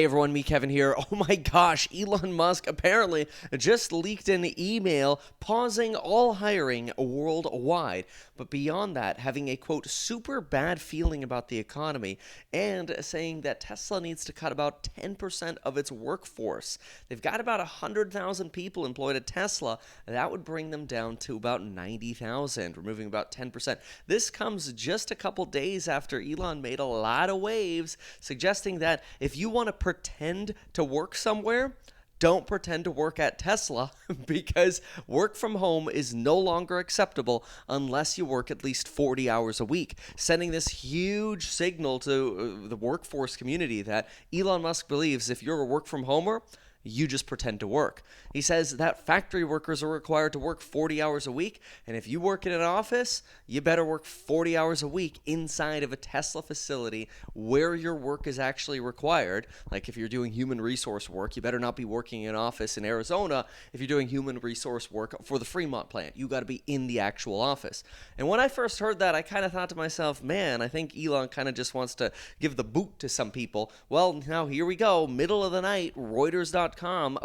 Hey everyone, me Kevin here. Oh my gosh, Elon Musk apparently just leaked an email pausing all hiring worldwide. But beyond that, having a quote, super bad feeling about the economy and saying that Tesla needs to cut about 10% of its workforce. They've got about 100,000 people employed at Tesla. That would bring them down to about 90,000, removing about 10%. This comes just a couple days after Elon made a lot of waves suggesting that if you want to pretend to work somewhere, don't pretend to work at Tesla because work from home is no longer acceptable unless you work at least 40 hours a week, sending this huge signal to the workforce community that Elon Musk believes if you're a work from homer, you just pretend to work. He says that factory workers are required to work 40 hours a week, and if you work in an office, you better work 40 hours a week inside of a Tesla facility where your work is actually required. Like if you're doing human resource work, you better not be working in an office in Arizona. If you're doing human resource work for the Fremont plant, you got to be in the actual office. And when I first heard that, I kind of thought to myself, man, I think Elon kind of just wants to give the boot to some people. Well, now here we go. Middle of the night, Reuters.com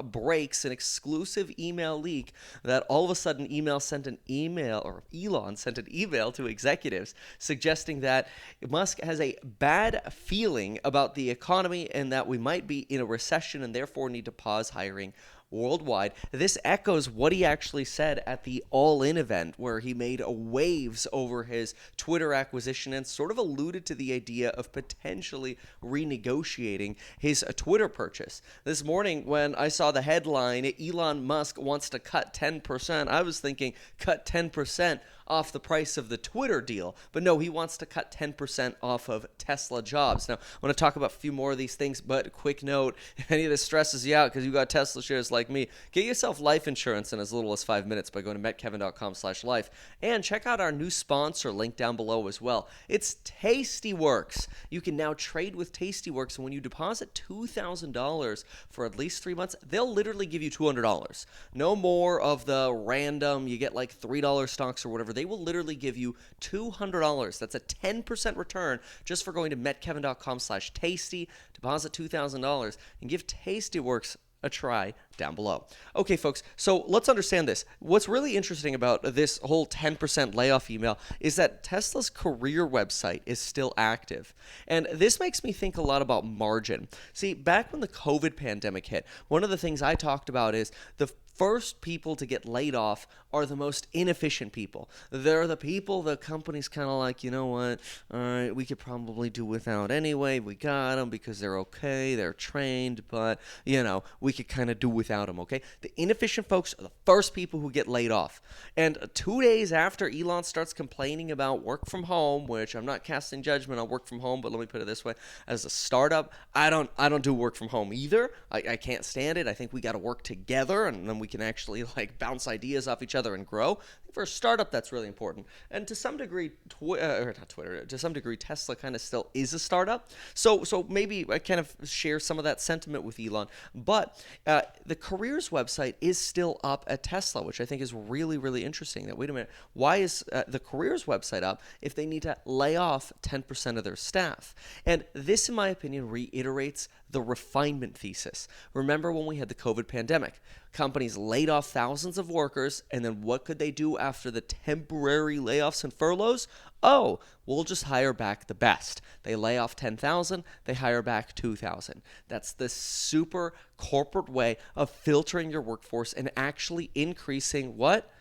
breaks an exclusive email leak that all of a sudden Elon sent an email to executives suggesting that Musk has a bad feeling about the economy and that we might be in a recession and therefore need to pause hiring worldwide. This echoes what he actually said at the All In event, where he made waves over his Twitter acquisition and sort of alluded to the idea of potentially renegotiating his Twitter purchase. This morning, when I saw the headline, Elon Musk wants to cut 10%, I was thinking, cut 10% off the price of the Twitter deal. But no, he wants to cut 10% off of Tesla jobs. Now, I want to talk about a few more of these things, but quick note, if any of this stresses you out because you got Tesla shares like me, get yourself life insurance in as little as 5 minutes by going to metkevin.com/life. And check out our new sponsor link down below as well. It's Tastyworks. You can now trade with Tastyworks, and when you deposit $2,000 for at least 3 months, they'll literally give you $200. No more of the random, you get like $3 stocks or whatever. They will literally give you $200. That's a 10% return just for going to metkevin.com/tasty, deposit $2,000, and give Tastyworks a try down below. Okay, folks, so let's understand this. What's really interesting about this whole 10% layoff email is that Tesla's career website is still active. And this makes me think a lot about margin. See, back when the COVID pandemic hit, one of the things I talked about is the first people to get laid off are the most inefficient people. They're the people the company's kind of like, you know what, all right, we could probably do without anyway. We got them because they're okay, they're trained, but, you know, we could kind of do without them, okay? The inefficient folks are the first people who get laid off. And 2 days after Elon starts complaining about work from home, which I'm not casting judgment on work from home, but let me put it this way. As a startup, I don't do work from home either. I can't stand it. I think we got to work together, and then we can actually like bounce ideas off each other and grow. For a startup, that's really important. And to some degree, to some degree, Tesla kind of still is a startup. So maybe I kind of share some of that sentiment with Elon. But the careers website is still up at Tesla, which I think is really, really interesting. That, wait a minute, why is the careers website up if they need to lay off 10% of their staff? And this, in my opinion, reiterates the refinement thesis. Remember when we had the COVID pandemic? Companies laid off thousands of workers, and then what could they do after the temporary layoffs and furloughs? Oh, we'll just hire back the best. They lay off 10,000, they hire back 2,000. That's the super corporate way of filtering your workforce and actually increasing what?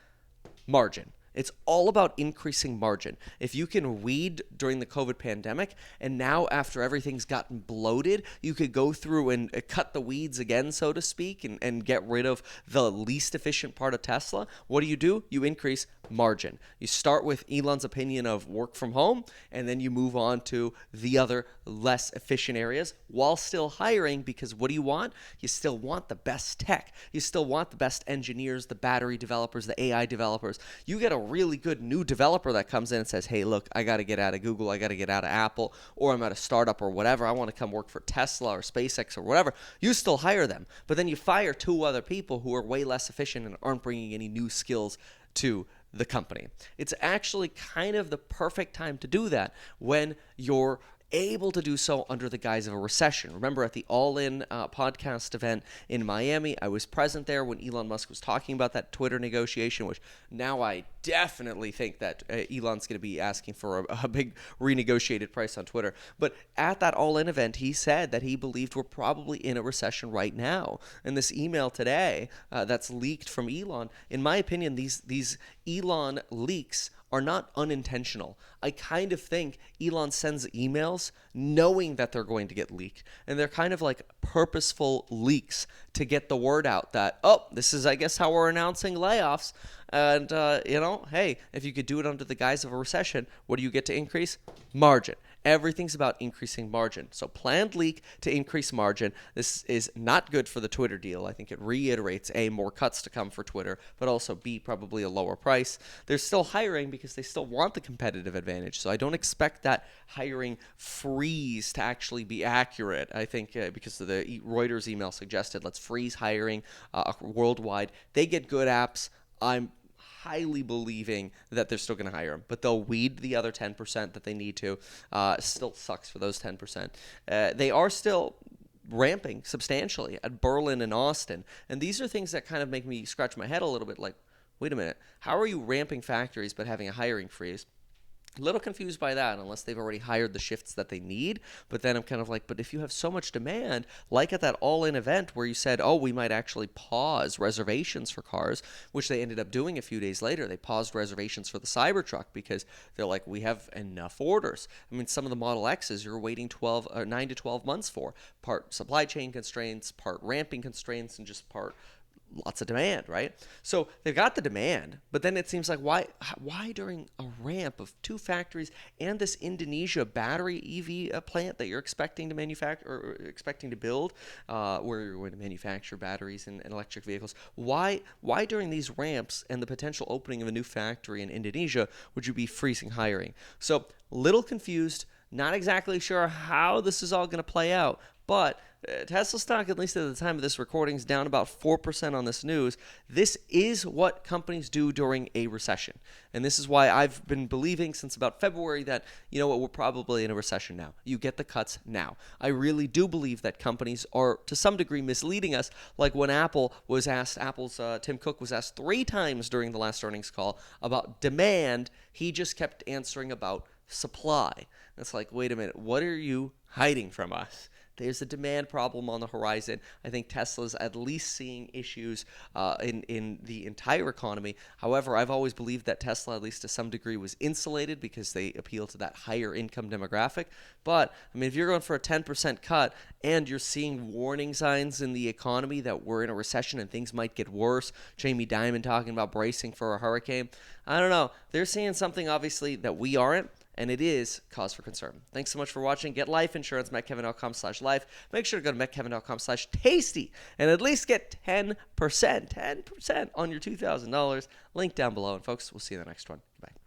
Margin. It's all about increasing margin. If you can weed during the COVID pandemic, and now after everything's gotten bloated, you could go through and cut the weeds again, so to speak, and get rid of the least efficient part of Tesla. What do? You increase margin. You start with Elon's opinion of work from home, and then you move on to the other less efficient areas while still hiring, because what do you want? You still want the best tech. You still want the best engineers, the battery developers, the AI developers. You get a really good new developer that comes in and says, hey, look, I got to get out of Google, I got to get out of Apple, or I'm at a startup or whatever, I want to come work for Tesla or SpaceX or whatever. You still hire them, but then you fire 2 other people who are way less efficient and aren't bringing any new skills to the company. It's actually kind of the perfect time to do that when you're able to do so under the guise of a recession. Remember, at the All In podcast event in Miami, I was present there when Elon Musk was talking about that Twitter negotiation, which now I definitely think that Elon's going to be asking for a big renegotiated price on Twitter. But at that All In event, he said that he believed we're probably in a recession right now. And this email today that's leaked from Elon, in my opinion, these Elon leaks are not unintentional. I kind of think Elon sends emails knowing that they're going to get leaked. And they're kind of like purposeful leaks to get the word out that, oh, this is, I guess, how we're announcing layoffs. And, hey, if you could do it under the guise of a recession, what do you get to increase? Margin. Everything's about increasing margin. So planned leak to increase margin. This is not good for the Twitter deal. I think it reiterates, A, more cuts to come for Twitter, but also, B, probably a lower price. They're still hiring because they still want the competitive advantage. So I don't expect that hiring freeze to actually be accurate. I think because the Reuters email suggested, let's freeze hiring worldwide. They get good apps. I'm highly believing that they're still going to hire them, but they'll weed the other 10% that they need to. Still sucks for those 10%. They are still ramping substantially at Berlin and Austin, and these are things that kind of make me scratch my head a little bit like, wait a minute, how are you ramping factories but having a hiring freeze? A little confused by that, unless they've already hired the shifts that they need. But then I'm kind of like, but if you have so much demand, like at that all-in event where you said, oh, we might actually pause reservations for cars, which they ended up doing a few days later. They paused reservations for the Cybertruck because they're like, we have enough orders. I mean, some of the Model X's you're waiting 9 to 12 months for. Part supply chain constraints, part ramping constraints, and just part lots of demand, right? So they've got the demand, but then it seems like why during a ramp of 2 factories and this Indonesia battery EV plant that you're expecting to manufacture or expecting to build, where you're going to manufacture batteries and electric vehicles, why during these ramps and the potential opening of a new factory in Indonesia would you be freezing hiring? So little confused, not exactly sure how this is all going to play out, but Tesla stock, at least at the time of this recording, is down about 4% on this news. This is what companies do during a recession. And this is why I've been believing since about February that, you know what, we're probably in a recession now. You get the cuts now. I really do believe that companies are, to some degree, misleading us, like when Apple's Tim Cook was asked 3 times during the last earnings call about demand. He just kept answering about supply. And it's like, wait a minute, what are you hiding from us? There's a demand problem on the horizon. I think Tesla's at least seeing issues in the entire economy. However, I've always believed that Tesla, at least to some degree, was insulated because they appeal to that higher income demographic. But, I mean, if you're going for a 10% cut and you're seeing warning signs in the economy that we're in a recession and things might get worse, Jamie Dimon talking about bracing for a hurricane, I don't know. They're seeing something, obviously, that we aren't. And it is cause for concern. Thanks so much for watching. Get life insurance, mettkevin.com/life. Make sure to go to mettkevin.com/tasty and at least get 10% on your $2,000. Link down below. And folks, we'll see you in the next one. Bye.